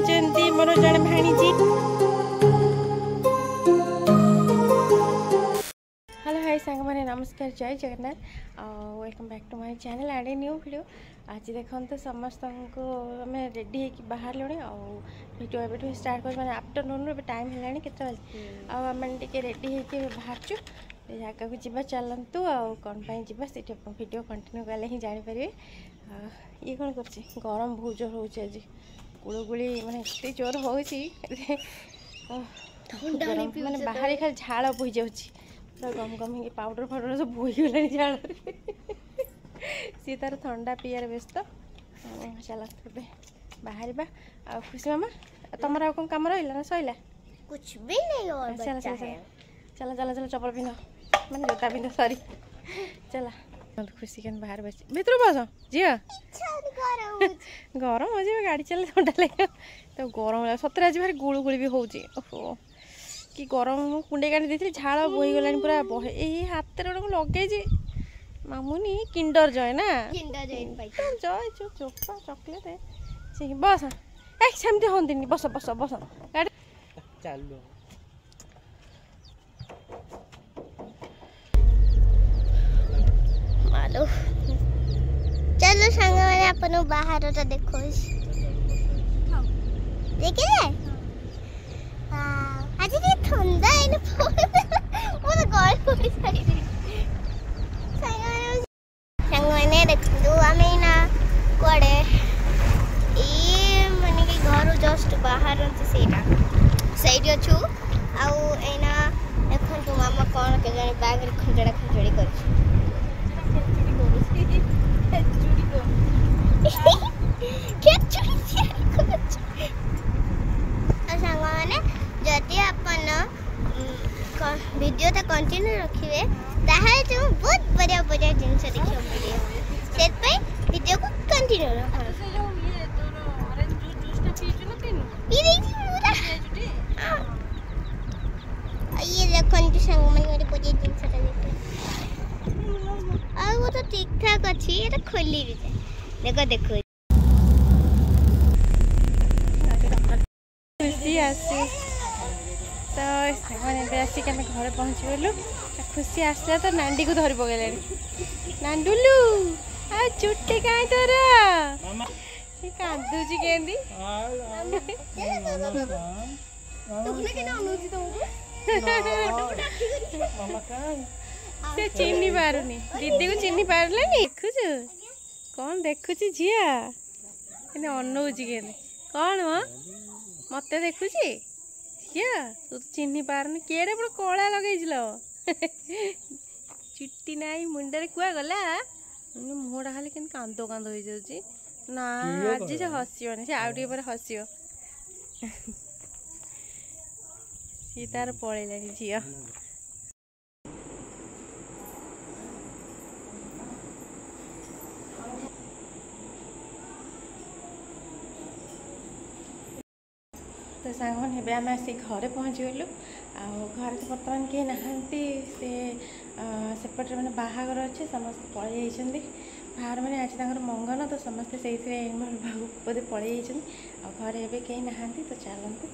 होचंती मोर जण भाणीजी। Hello hi सांग माने नमस्कार जय Jagannath welcome back to my channel and a new video. आज देखते समस्त को आम रेडी होकर बाहर लुणे वीडियो एवं स्टार्ट कर आफ्टरनून ए टाइम है के आम टे रेडी होकर बाहर जगह को जी चलतु कौन जा वीडियो कंटिन्यू कले ही जापर। ये कौन कर गरम बहुत जोर हो गुड़गुड़ी मानते एत जोर हो मानने बाहर खाली झाड़ बोही जा पूरा गम गम हो पाउडर फाउडर सब बोहीगला झाड़ सी तार ठंडा पीआर व्यस्त। चल बाहर खुशी मामा तुम कौन कम रहा ना सैला कुछ भी नहीं और चल चल चल चल चल चप्पल पिंध मैंने जोता पिंध सॉरी चला खुशी के बाहर बस भीतर बस झी गरम हो गाड़ी चल ठंडा लगे तो गरम लगे सतरे आज भारी गुड़गुड़ी भी होची ओहो कि गरम कुंडे काटी देती झाड़ बोहीगला पूरा बहे ये हाथ लगे मामुनी किंडर जय ना जय जो चोपा चॉकलेट बस सेमती हंती बस बस बस गाड़ी चलो मालो चलो संग मैंने अपन बाहर तो देखो देखिए आज ये ठंडा है ना वो तो गरम हो गई संग मैंने देखो हमें ना कोड़े ये माने कि घर जस्ट बाहर सेटा साइड अछु आउ एना देखन तू मामा कोन के जाने बैग रे खंजड़ा खंजड़ी कर क्या चुरी संग मैंने जदि अपन वीडियो तो कंटिन्यू रखिए ताहे तुम बहुत बढ़िया बढ़िया जिनस देखियो मिले वीडियो को कंटिन्यू रखो ये देखो संग मैंने बढ़िया जिनस और वो तो ठीक ठाक अच्छी ये तो खोली भी देखो देखो खुशी आसी तो मैंने आसिक आम घर पहुँची गलु खुशी आसला तो नांडी को धरी पकड़े नांडुलु आ चुट्टी कहीं तोर कांदुची केंदी से चिन्ह पारुनी दीदी को चिन्ह पारे देखुच कौन देखुच झिया अनौची के कौन मत देखुच झिया तू तो चिन्ह पारनी केड़े बड़ कला लगे चुट्टी नाई मुंडे कुआ गला मुहटा खाली के कांद कांद हो जाऊँ ना आज से हसबनी से आउ टे हसियो सी तार पलैला झिया तो सांग मैंने आम आसी घरे पहुँची गलु घर तो बर्तमान किए नहांती सेपटे मैंने बाहागर अच्छे समस्त पलि जाइए बाहर मैंने आज तक मंगन तो समस्ते से इनवल्व बोधे पलि जाइए घरे एवं कहीं नहांती तो चलतु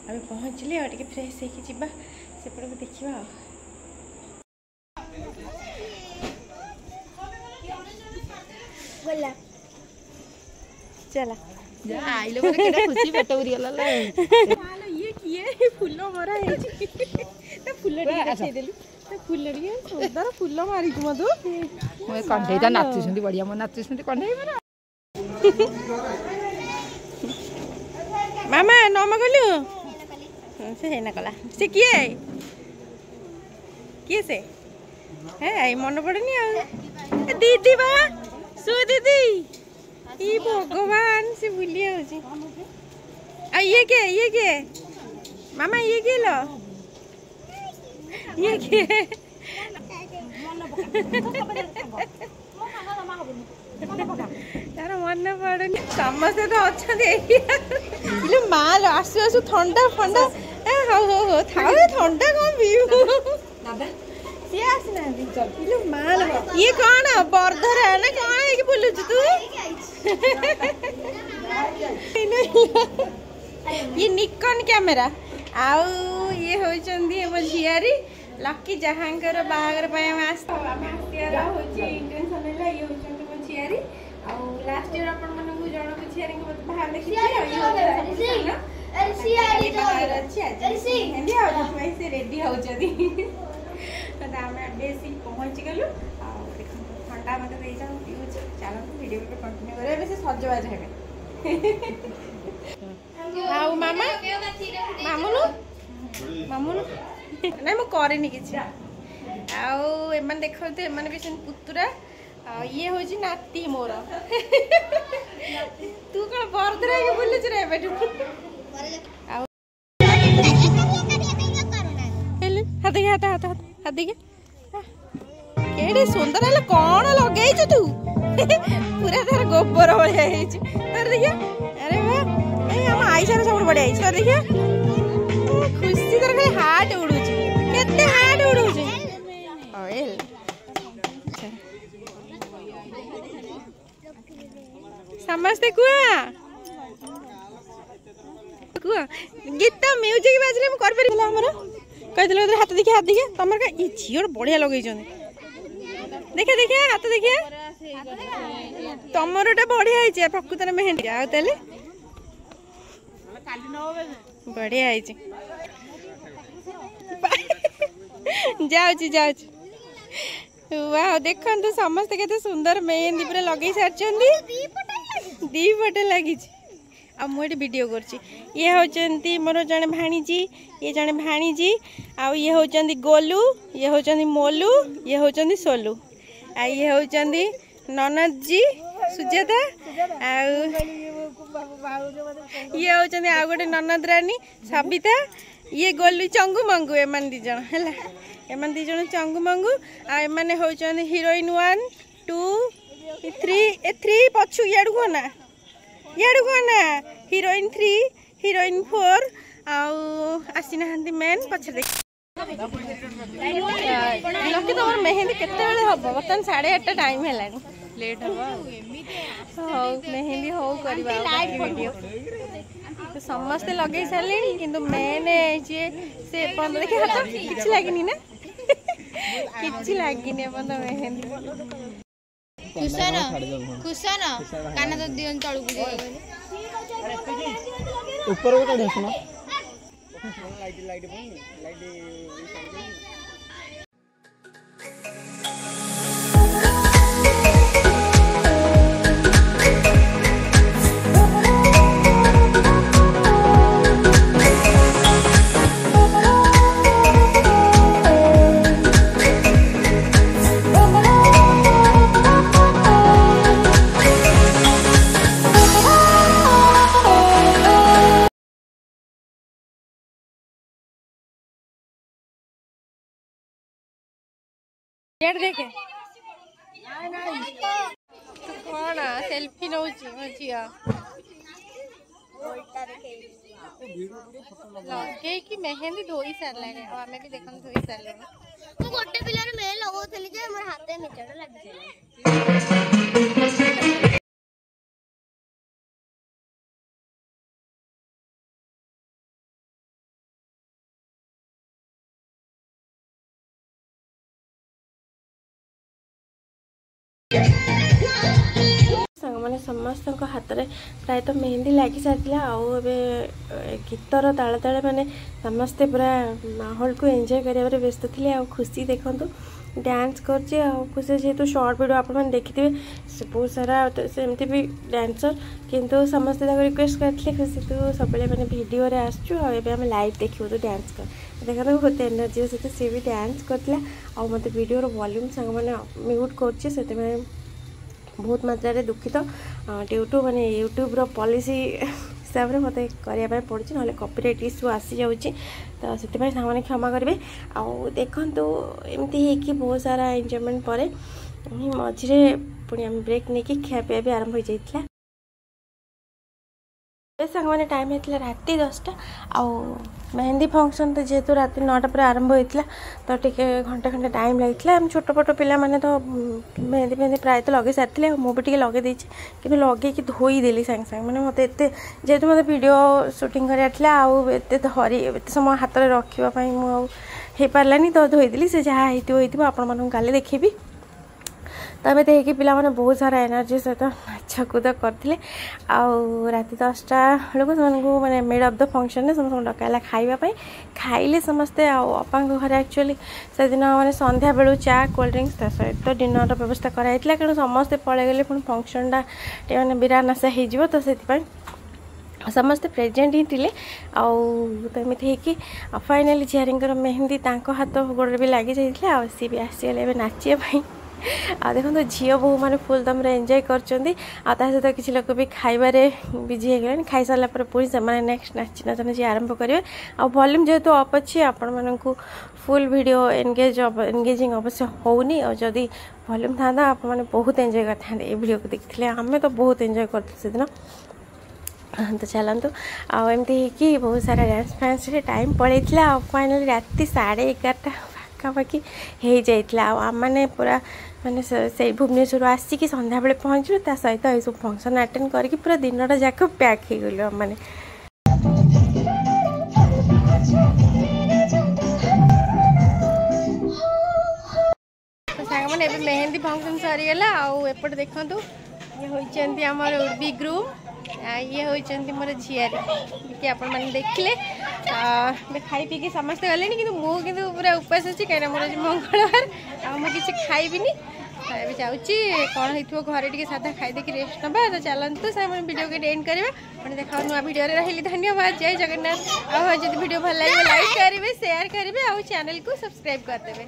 अभी पहुँचली और टे फ्रेश होगा सेपटे को देखा चला आइलो माने केटा खुशी पेट उरी गला ले हालो ये किए फूल मरा है तो फूल डी छे देलु तो फूल डी सुंदर फूल मारी को मधु मोय कंढेटा नाचि सुंदी बढ़िया म नाचि सुंदी कंढे मारा मामा नम गलु से हेना कला से किए से है मन पड़नी आ दीदी बा सु दीदी ये भगवान से भूलिया हो ये मामा ये लो ये तार मन पड़नी समस्ते तो अच्छा माल आसु आसु ठंडा ठंडा हो था ठंडा कौन पीऊ सी आसना माल ये कौन बर्धर है ना कौन है कि बुलुचु तू ये निकन कैमेरा आउ ये होचंदी हम झियारी लकी जहांगर बाहागर पे हम आस्तियार होची इंटेंशन है ये होचंदी हम झियारी आ लास्ट ईयर अपन मन को जण को झियारी को बाहर देखि अरे बाहर अच्छी अच्छी हिंदी आ भाई से रेडी होचदी तो हम बेसी पहुंच गेलु आ ठंडा मत दे जाऊ पिउछ चलो वीडियो पे कंटिन्यू करे बेसी सजवाज हेबे आउ मामा मामुनु मामुनु ना मु करेनी किछि आउ एमन देखते एमन भी सेन पुतुरा ये होची नाती मोर तू कौन बरदरा के बुलछ रे बेटू आउ हेले हाथ के हाथ हाथ हाथ के केडे सुंदर हले कोन लगेई छ तू पूरा तार गोबर होया हे छ तर देखिया अरे वाह ए हम आई सारा सब बढ़िया आई छ देखिया खुशी तर खाली हार्ट उड़ू छी केते हार्ट उड़ू छी ओएल समझते कुआ कुआ गीत म्यूजिक बाजले हम कर परिला हमर कहदिले हाथ देखिए तमर का ई झियोर बढ़िया लगई छन देखे देखे हाथ देखे तमरटा बढ़िया है प्रकृत मेहंदी आ तेले बढ़िया है जाऊँ वाह देखते समस्त के सुंदर मेहंदी पूरा लगे सारी दी पटे लगी आ मुझे वीडियो कर ये होचंती मोर जने भाणीजी ये जने भाणीजी आ ये होचंती गोलू ये होचंती मोलू ये होचंती सोलू आ ये होचंती ननद जी सुजाता आ ये होचंती आ गोटे ननद रानी सबिता ये गोलू चंगू मंगू एमान दी जण हैला एमान दी जण चंगू मंगू आ एमाने होचंती हीरोइन 1 2 3 3 पछु याडू कोना हीरोइन 3 हीरोइन 4 आउ आसीना हंती मेन पछ देख लकी तो मेहंदी केते बेले हबो बतन 8:30 टाइम हेलानी लेट हबो हो मेहंदी हो करबा वीडियो तो समस्त लगे सारे किंतु मैंने जे से बंद देखे हाथ किछ लागनी ना किछ लागनी बंद मेहंदी कुशन कुशन काना तो दियन तळु को ऊपर वो काढ ना लाइट देखे कौन सेल्फी नौ झिया लगे कि मेहंदी धोई सारे आम भी देख धोई सारे तो गोटे पिलार मे लगौथली जे हमर हाथे मिचड़ लागि सांग मैंने समस्त हाथ में प्रायत मेहंदी लगी सारी आए गीतर ताले ताले मैंने समस्ते पूरा माहौल को एंजॉय कर व्यस्त थे आ खुशी देखु डांस कर खुशी जेहेतु शॉर्ट वीडियो आप देखिथे बहुत सारा सेमती भी डांसर किंतु समस्ते रिक्वेस्ट करते खुशी तू सब मैंने वीडियो आम लाइव देखिए तू डांस कर देखा बहुत एनर्जी सहित सी भी डांस करता आ मत वीडियो वॉल्यूम सांग मैंने म्यूट कर बहुत मात्रा दुखित ड्यू टू माने यूट्यूब रो पॉलिसी हिसाब से मत करने पड़े ना कॉपीराइट इश्यू आसी जाऊँगी तो से मैंने क्षमा करेंगे आउ देखु एमती हो बहुत सारा एंजॉयमेंट पर मझे पुणी ब्रेक नहीं खाया पीया भी आरंभ हो जाता सांग मैंने टाइम होता राति 10टा आउ मेहंदी फंक्शन तो जेहेतु राति 9टा पर आरंभ होता तो टिके घंटे घंटे टाइम लगे आम छोट पोट पिला मैंने तो मेहंदी मेहंदी प्राय तो लगे सारी मुझे लगे देती कि लगे धोईदेली सांगे सांगे मैंने मत जेहेतु मत वीडियो शूटिंग कराला आते समय हाथ में रखापी मुझे पारानी तो धोईदेली से जहाँ हो आपण काली देखी तो आम देखिए पिला मैंने बहुत सारा एनर्जी सहित नाच कूद करते राति 10टा बेलू से मैंने मेड अफ द फंक्शन में समस्त डकाला खावाई खाइले समस्ते अपा घर एक्चुअली से दिन मैंने संध्या बेलू चा कोल्ड ड्रिंक्स ता सहित डिनर व्यवस्था कराई कारण समस्ते पलि गले पुणी फंक्शनटा मैंने बिरानाशा हो तो से समस्ते प्रेजेंट ही थे तो एमती हो फाइनाली झियारींकर मेहंदी हाथ गोड़ भी लगी जाइए सी भी आसीगले नाचापी आ देखो तो झील बोहू मैंने फुल दम एंजॉय कर सहित किसी लोग भी खाइबारे बिजी हो खाई सारा पुणी से नेक्स्ट नाची नाची आरंभ करेंगे आ वॉल्यूम जेहेतु अप अच्छी आपण मानू फुल वीडियो एंगेजिंग अवश्य होनी और जदि वॉल्यूम था आप बहुत एंजॉय करते ये वीडियो को देखते आम तो बहुत एंजॉय करते से दिन तो चलतु आमती कि बहुत सारा डांस फैंस टाइम पड़ेगा फाइनाली राति 11:30 पाखापाखि हो जाता आम मैंने पूरा माने से भुवनेश्वर आसिक संध्या बेले पहुँचलु ता सहित ये सब फंक्शन अटेंड करके पूरा दिनटा जाक पैक हो गलु आम मैंने सांग मैंने मेहंदी फंक्शन सरीगला आउट देखु ये होती आमर उर्बी ग्रुप ये होती मोर झियारी आपण मैंने देखिले खाई पी समस्ते गले कि मुझे पूरा उपास अच्छी कहीं मोर मंगलवार मुझे खाइबिनी अभी जाऊँगी कौन हो घरे टे साधा खाई देखिए रेस्ट ना तो चलतु से वीडियो को एंड करवा मैंने देखा नुआ वीडियो रही धन्यवाद जय जगन्नाथ आदि वीडियो भल लगे लाइक करेंगे शेयर करेंगे और चैनल को सब्सक्राइब करदे।